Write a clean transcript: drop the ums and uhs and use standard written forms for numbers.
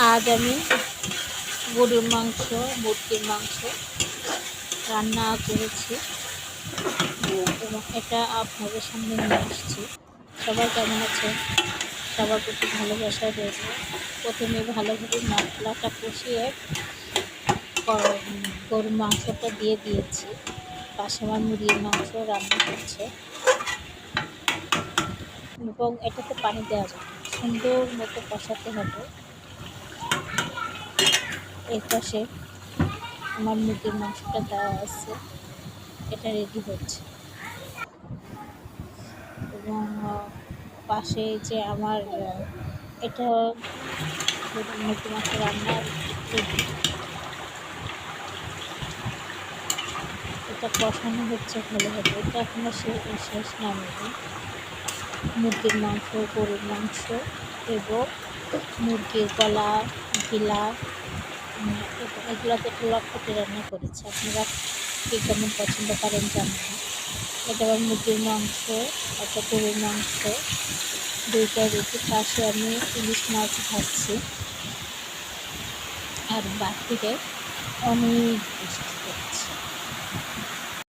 আজ আমি গরুর মাংস, মুরগির মাংস রান্না করেছি এবং এটা আপনাদের সামনে নিয়ে আসছি। সবাই কেমন আছে? সবার প্রতি ভালোবাসা রইল। প্রথমে ভালোভাবে মশলাটা কষিয়ে গরুর মাংসটা দিয়ে দিয়েছি। পাশে আমার মুরগির মাংস রান্না করছে এবং এটাতে পানি দেওয়া যাবে, সুন্দর মতো কষাতে হবে। এর পাশে আমার মুরগির মাংসটা দেওয়া আছে, এটা রেডি হচ্ছে এবং পাশে যে আমার এটা মুরগির মাংস রান্নার রেডি, এটা কষানো হচ্ছে ভালোভাবে। এটা এখনো শেষ নামেনি। মুরগির মাংস, গরুর মাংস এবং মুরগির গলা, গিলা, এগুলোতে লটপটে রান্না করেছি। আপনারা কে কেমন পছন্দ করেন জানেন না। এটা আবার মুরগির মাংস, একটা গরুর মাংস, দুইটা রুটি। পাশে আমি ইলিশ মাছ ভাজছি আর বাকিরে অনেক বৃষ্টি হচ্ছে।